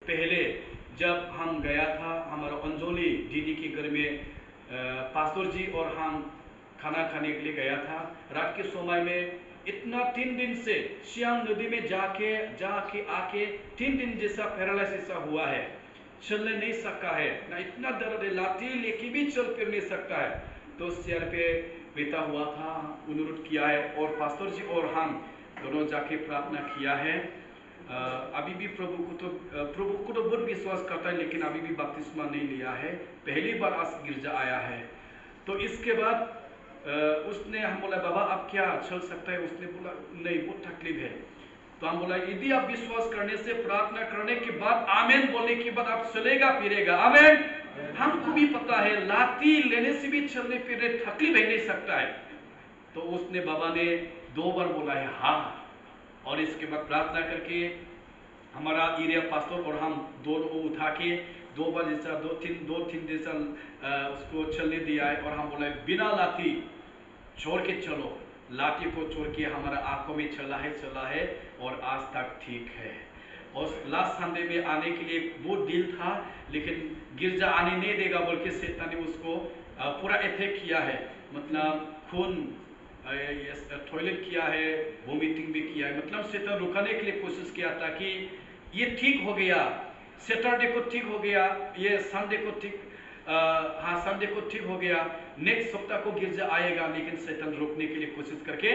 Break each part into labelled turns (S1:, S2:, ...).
S1: पहले जब हम गया था हमारा अंजोली दीदी के घर में, पास्टर जी और हम खाना खाने के लिए गया था। रात के समय में इतना 3 दिन से श्याम नदी में जाके जाके आके 3 दिन जैसा पैरालिसिस हुआ है, चलने नहीं सकता है ना, इतना दर्द है, लाठी लेके भी चल फिर नहीं सकता है। तो चेयर पे बैठा हुआ था, अनुरोध किया है और पास्टर जी और हम दोनों जाके प्रार्थना किया है। अभी भी प्रभु को तो बहुत विश्वास करता है, लेकिन अभी भी बपतिस्मा नहीं लिया है, पहली बार आज गिरजा आया है। तो इसके बाद उसने हम बोला बाबा अब क्या चल सकता है? उसने बोला नहीं, बहुत तकलीफ है। तो हम बोला यदि आप विश्वास करने से, प्रार्थना करने के बाद, आमेन बोलने के बाद आप चलेगा फिरेगा, आमेन। हमको भी पता है लाठी लेने से भी चलने फिरने तकलीफ है नहीं सकता है। तो उसने बाबा ने 2 बार बोला है हाँ, और इसके बाद प्रार्थना करके हमारा एरिया पास्टर और हम दोनों उठा के 2 बार जैसा 2-3 जैसा उसको चलने दिया है। और हम बोला बिना लाठी छोड़ के चलो, लाठी को छोड़ के हमारा आंखों में चला है और आज तक ठीक है। और लास्ट संडे में आने के लिए बहुत दिल था, लेकिन गिरजा आने नहीं देगा बोल के शैतान ने उसको पूरा अटैक किया है, मतलब खून टॉयलेट किया है, वोमिटिंग भी किया है, मतलब शैतान रुकाने के लिए कोशिश किया ताकि ये ठीक हो गया, सैटरडे को ठीक हो गया, ये संडे को ठीक संडे को ठीक हो गया, नेक्स्ट सप्ताह को गिरजा आएगा, लेकिन शैतान रोकने के लिए कोशिश करके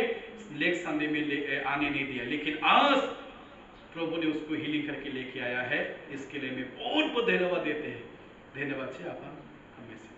S1: नेक्स्ट संडे में आने नहीं दिया। लेकिन आज प्रभु ने उसको हीलिंग करके लेके आया है, इसके लिए मैं बहुत बहुत धन्यवाद देते हैं। धन्यवाद जी आप हमें से।